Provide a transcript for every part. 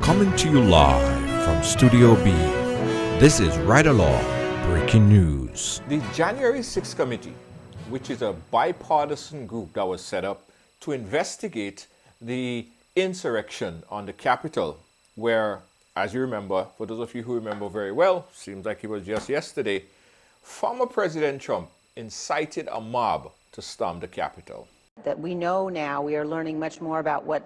Coming to you live from Studio B, this is Ryders Law Breaking News. The January 6th Committee, which is a bipartisan group that was set up to investigate the insurrection on the Capitol, where, as you remember, for those of you who remember very well, seems like it was just yesterday, former President Trump incited a mob to storm the Capitol. That we know now, we are learning much more about what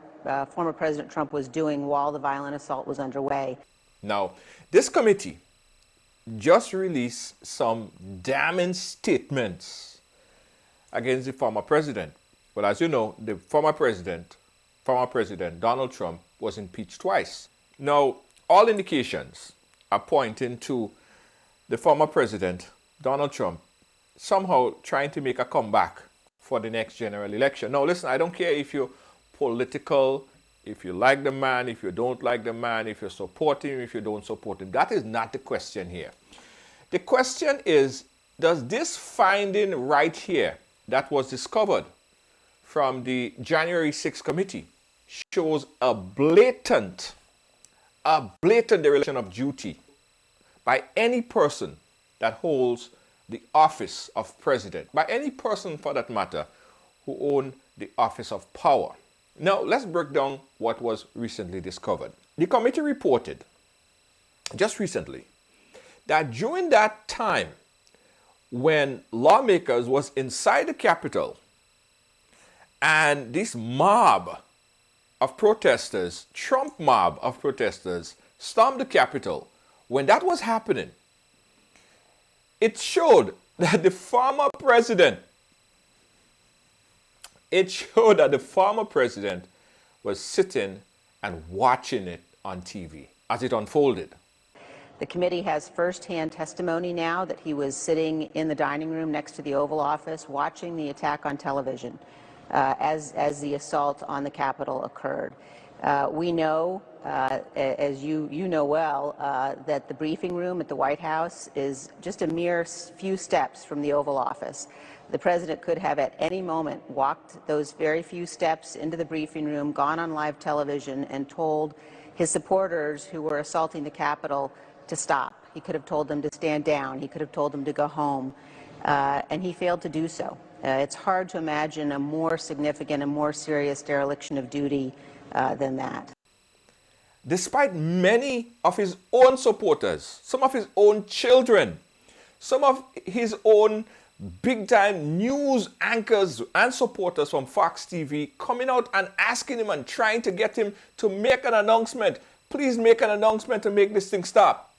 former President Trump was doing while the violent assault was underway. Now, this committee just released some damning statements against the former president. But as you know, the former president Donald Trump, was impeached twice. Now, all indications are pointing to the former president, Donald Trump, somehow trying to make a comeback for the next general election. Now, listen, I don't care if you're political, if you like the man, if you don't like the man, if you support him, if you don't support him. That is not the question here. The question is, does this finding right here that was discovered from the January 6th committee shows a blatant dereliction of duty by any person that holds the office of president, by any person for that matter who own the office of power. Now, let's break down what was recently discovered. The committee reported just recently that during that time when lawmakers was inside the Capitol and this mob of protesters, Trump mob of protesters, stormed the Capitol, when that was happening, it showed that the former president was sitting and watching it on TV as it unfolded. The committee has firsthand testimony now that he was sitting in the dining room next to the Oval Office watching the attack on television as the assault on the Capitol occurred. We know, as you know well, that the briefing room at the White House is just a mere few steps from the Oval Office. The president could have at any moment walked those very few steps into the briefing room, gone on live television, and told his supporters who were assaulting the Capitol to stop. He could have told them to stand down. He could have told them to go home. And he failed to do so. It's hard to imagine a more significant and more serious dereliction of duty than that. Despite many of his own supporters, some of his own children, some of his own big-time news anchors and supporters from Fox TV coming out and asking him and trying to get him to make an announcement. Please make an announcement to make this thing stop.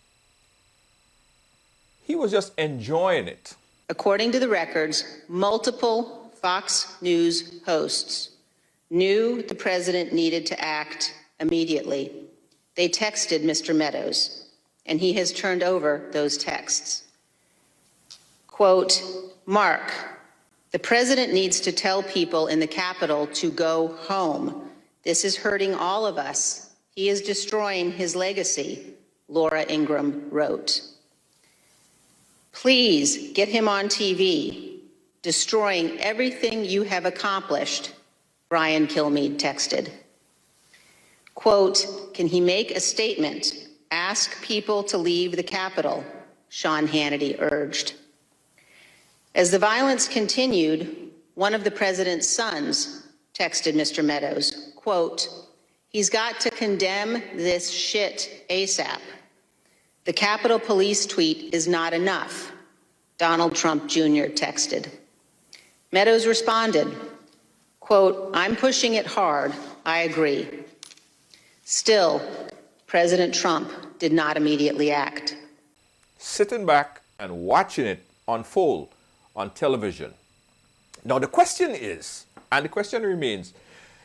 He was just enjoying it. According to the records, multiple Fox News hosts knew the president needed to act immediately. They texted Mr. Meadows, and he has turned over those texts. Quote, Mark, the president needs to tell people in the Capitol to go home. This is hurting all of us. He is destroying his legacy, Laura Ingraham wrote. Please get him on TV. Destroying everything you have accomplished, Brian Kilmeade texted. Quote, can he make a statement? Ask people to leave the Capitol, Sean Hannity urged. As the violence continued, one of the president's sons texted Mr. Meadows, quote, he's got to condemn this shit ASAP. The Capitol Police tweet is not enough, Donald Trump Jr. texted. Meadows responded, quote, I'm pushing it hard, I agree. Still, President Trump did not immediately act. Sitting back and watching it unfold on television. Now the question is, and the question remains,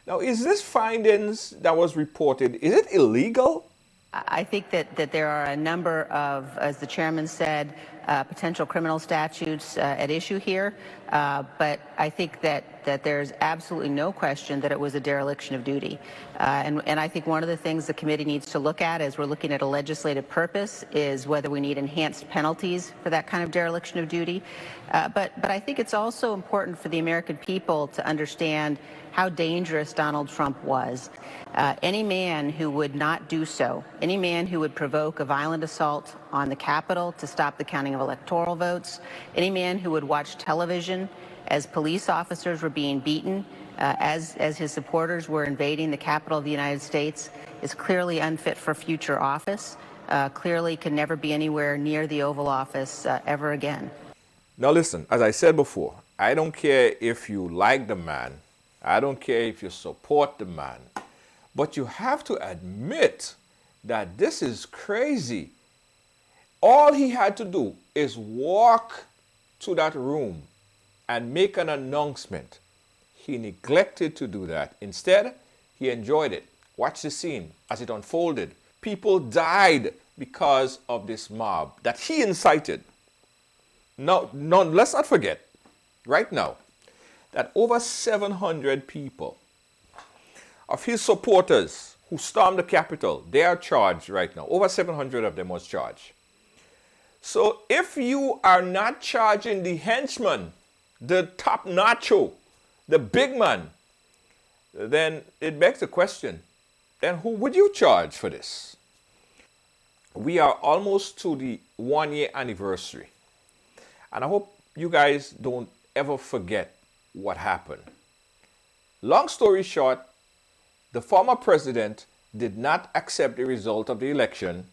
now is this findings that was reported, is it illegal? I think that there are a number of, as the chairman said, potential criminal statutes at issue here, but I think that there's absolutely no question that it was a dereliction of duty. And I think one of the things the committee needs to look at as we're looking at a legislative purpose is whether we need enhanced penalties for that kind of dereliction of duty. But I think it's also important for the American people to understand how dangerous Donald Trump was. Any man who would not do so, any man who would provoke a violent assault on the Capitol to stop the counting of electoral votes, any man who would watch television as police officers were being beaten, as his supporters were invading the Capitol of the United States, is clearly unfit for future office, clearly can never be anywhere near the Oval Office ever again. Now listen, as I said before, I don't care if you like the man, I don't care if you support the man, but you have to admit that this is crazy. All he had to do is walk to that room and make an announcement. He neglected to do that. Instead, he enjoyed it. Watch the scene as it unfolded. People died because of this mob that he incited. Now, let's not forget, right now, that over 700 people of his supporters who stormed the Capitol, they are charged right now. Over 700 of them was charged. So if you are not charging the henchman, the top nacho, the big man, then it begs the question, then who would you charge for this? We are almost to the 1-year anniversary. And I hope you guys don't ever forget what happened. Long story short, the former president did not accept the result of the election,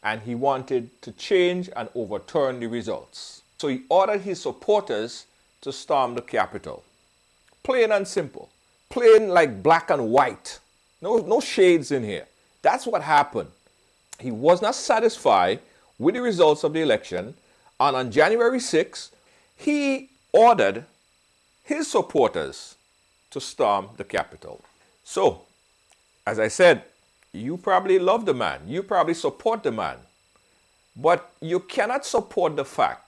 and he wanted to change and overturn the results. So he ordered his supporters to storm the Capitol. Plain and simple. Plain like black and white. No shades in here. That's what happened. He was not satisfied with the results of the election, and on January 6th, he ordered his supporters to storm the Capitol. So, as I said, you probably love the man. You probably support the man. But you cannot support the fact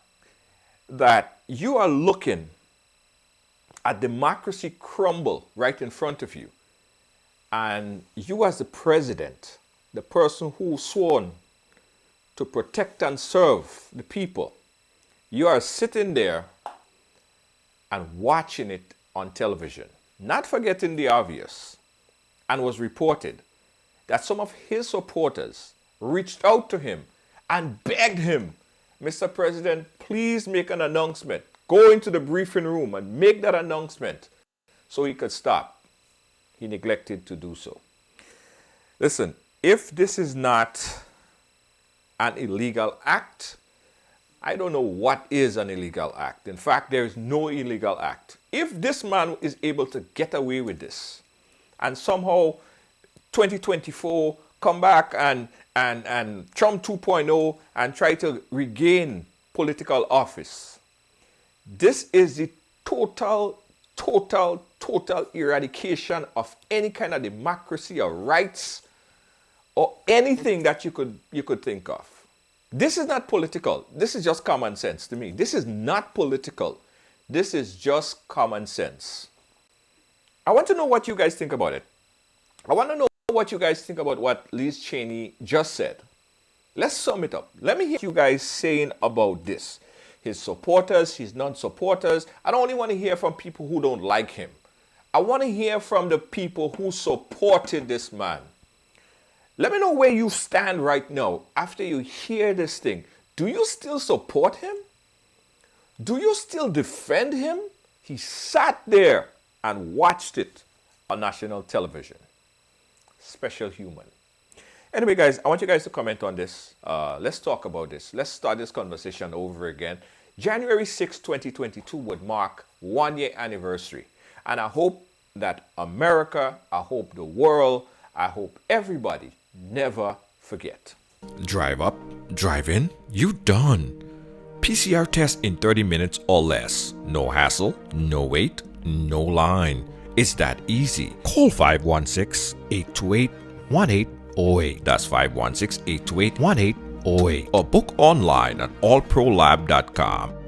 that you are looking at democracy crumble right in front of you. And you as the president, the person who sworn to protect and serve the people, you are sitting there and watching it on television, not forgetting the obvious. And was reported that some of his supporters reached out to him and begged him, Mr. President, please make an announcement. Go into the briefing room and make that announcement so he could stop. He neglected to do so. Listen, if this is not an illegal act, I don't know what is an illegal act. In fact, there is no illegal act. If this man is able to get away with this, and somehow 2024 come back and Trump 2.0 and try to regain political office, this is the total eradication of any kind of democracy or rights or anything that you could think of. This is not political. This is just common sense to me. This is not political. This is just common sense. I want to know what you guys think about it. I want to know what you guys think about what Liz Cheney just said. Let's sum it up. Let me hear you guys saying about this. His supporters, his non-supporters. I don't only want to hear from people who don't like him. I want to hear from the people who supported this man. Let me know where you stand right now after you hear this thing. Do you still support him? Do you still defend him? He sat there and watched it on national television. Special human. Anyway, guys, I want you guys to comment on this. Let's talk about this. Let's start this conversation over again. January 6, 2022 would mark 1-year anniversary. And I hope that America, I hope the world, I hope everybody never forget. Drive up, drive in, you done. PCR test in 30 minutes or less. No hassle, no wait, no line. It's that easy. Call 516-828-1808. That's 516-828-1808 or book online at allprolab.com.